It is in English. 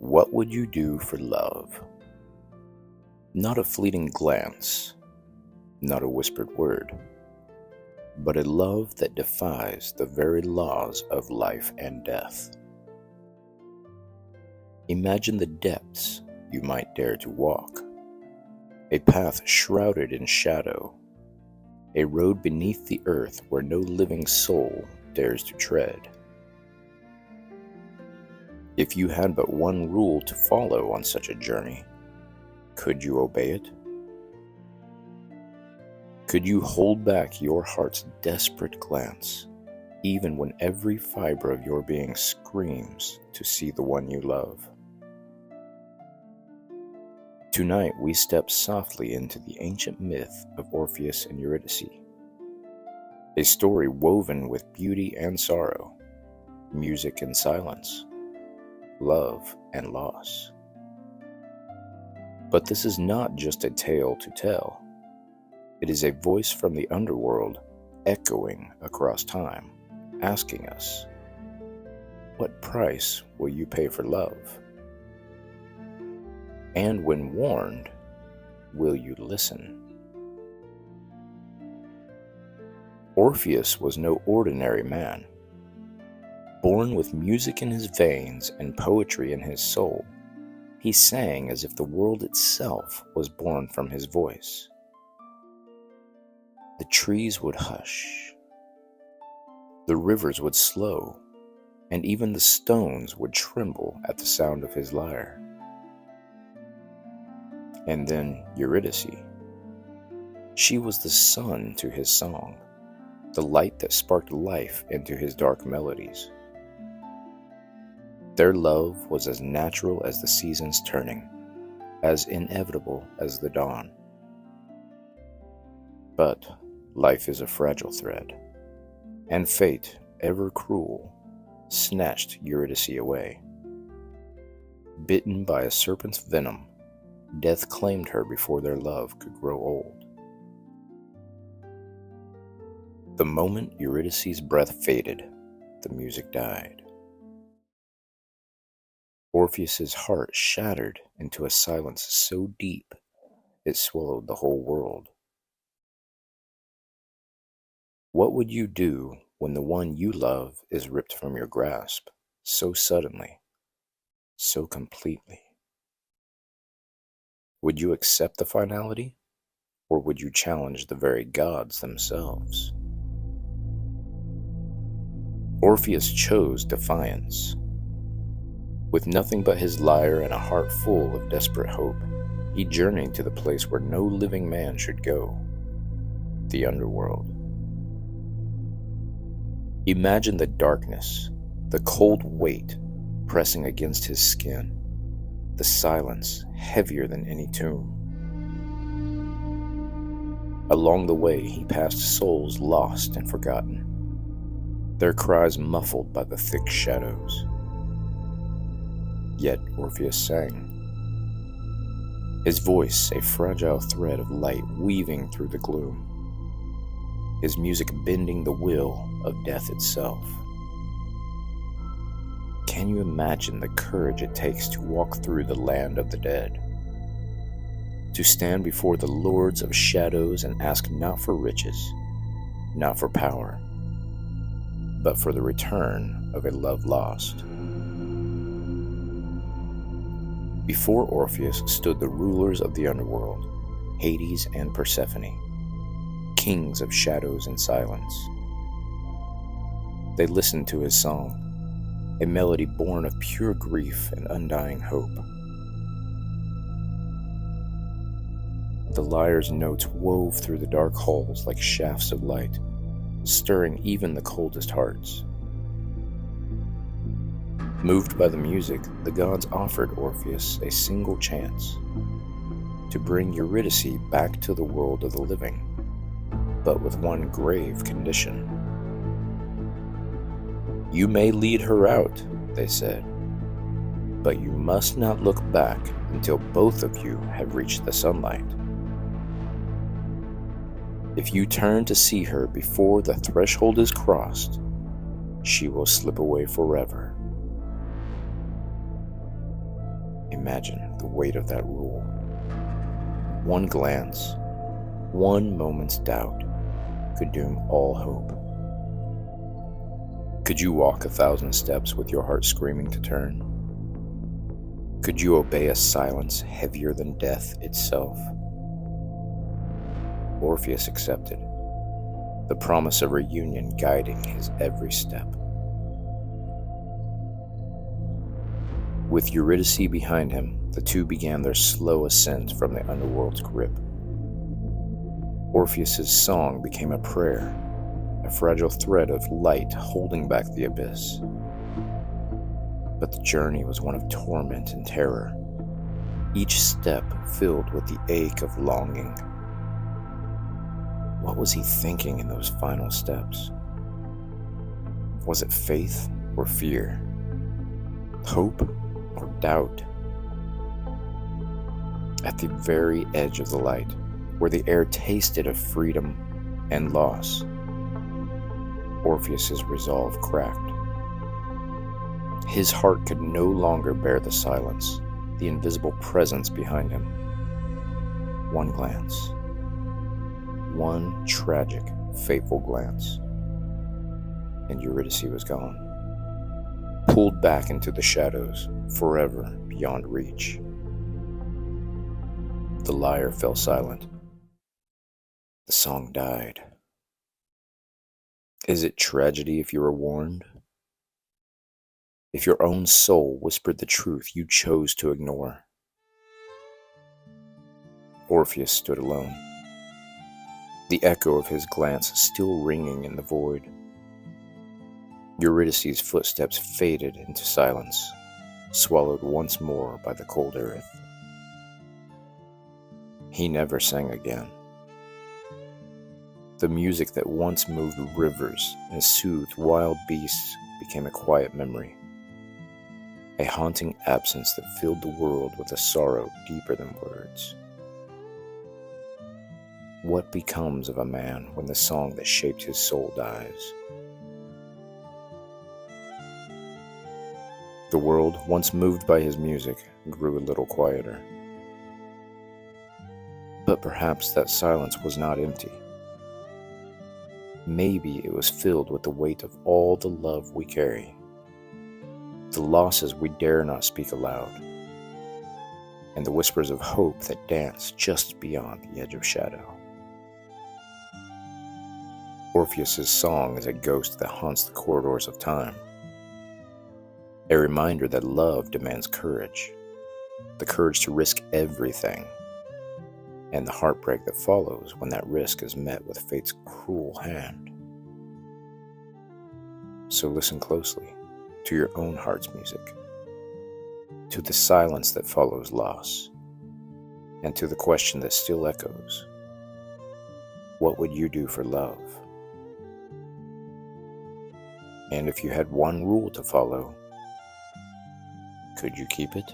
What would you do for love? Not a fleeting glance, not a whispered word, but a love that defies the very laws of life and death. Imagine the depths you might dare to walk, a path shrouded in shadow, a road beneath the earth where no living soul dares to tread. If you had but one rule to follow on such a journey, could you obey it? Could you hold back your heart's desperate glance, even when every fiber of your being screams to see the one you love? Tonight we step softly into the ancient myth of Orpheus and Eurydice, a story woven with beauty and sorrow, music and silence, love and loss. But this is not just a tale to tell. It is a voice from the underworld echoing across time, asking us, what price will you pay for love? And when warned, will you listen? Orpheus was no ordinary man. Born with music in his veins and poetry in his soul, he sang as if the world itself was born from his voice. The trees would hush, the rivers would slow, and even the stones would tremble at the sound of his lyre. And then Eurydice. She was the sun to his song, the light that sparked life into his dark melodies. Their love was as natural as the seasons turning, as inevitable as the dawn. But life is a fragile thread, and fate, ever cruel, snatched Eurydice away. Bitten by a serpent's venom, death claimed her before their love could grow old. The moment Eurydice's breath faded, the music died. Orpheus's heart shattered into a silence so deep it swallowed the whole world. What would you do when the one you love is ripped from your grasp so suddenly, so completely? Would you accept the finality, or would you challenge the very gods themselves? Orpheus chose defiance. With nothing but his lyre and a heart full of desperate hope, he journeyed to the place where no living man should go, the Underworld. Imagine the darkness, the cold weight pressing against his skin, the silence heavier than any tomb. Along the way, he passed souls lost and forgotten, their cries muffled by the thick shadows. Yet Orpheus sang, his voice a fragile thread of light weaving through the gloom, his music bending the will of death itself. Can you imagine the courage it takes to walk through the land of the dead? To stand before the lords of shadows and ask not for riches, not for power, but for the return of a love lost. Before Orpheus stood the rulers of the underworld, Hades and Persephone, kings of shadows and silence. They listened to his song, a melody born of pure grief and undying hope. The lyre's notes wove through the dark halls like shafts of light, stirring even the coldest hearts. Moved by the music, the gods offered Orpheus a single chance to bring Eurydice back to the world of the living, but with one grave condition. You may lead her out, they said, but you must not look back until both of you have reached the sunlight. If you turn to see her before the threshold is crossed, she will slip away forever. Imagine the weight of that rule. One glance, one moment's doubt could doom all hope. Could you walk 1,000 steps with your heart screaming to turn? Could you obey a silence heavier than death itself? Orpheus accepted, the promise of reunion guiding his every step. With Eurydice behind him, the two began their slow ascent from the underworld's grip. Orpheus's song became a prayer, a fragile thread of light holding back the abyss. But the journey was one of torment and terror, each step filled with the ache of longing. What was he thinking in those final steps? Was it faith or fear? Hope or doubt? At the very edge of the light, where the air tasted of freedom and loss, Orpheus's resolve cracked. His heart could no longer bear the silence, the invisible presence behind him. One glance, one tragic, fateful glance, and Eurydice was gone, pulled back into the shadows, forever beyond reach. The lyre fell silent. The song died. Is it tragedy if you were warned? If your own soul whispered the truth you chose to ignore? Orpheus stood alone, the echo of his glance still ringing in the void. Eurydice's footsteps faded into silence, swallowed once more by the cold earth. He never sang again. The music that once moved rivers and soothed wild beasts became a quiet memory, a haunting absence that filled the world with a sorrow deeper than words. What becomes of a man when the song that shaped his soul dies? The world, once moved by his music, grew a little quieter. But perhaps that silence was not empty. Maybe it was filled with the weight of all the love we carry, the losses we dare not speak aloud, and the whispers of hope that dance just beyond the edge of shadow. Orpheus's song is a ghost that haunts the corridors of time, a reminder that love demands courage, the courage to risk everything, and the heartbreak that follows when that risk is met with fate's cruel hand. So listen closely to your own heart's music, to the silence that follows loss, and to the question that still echoes: what would you do for love? And if you had one rule to follow, could you keep it?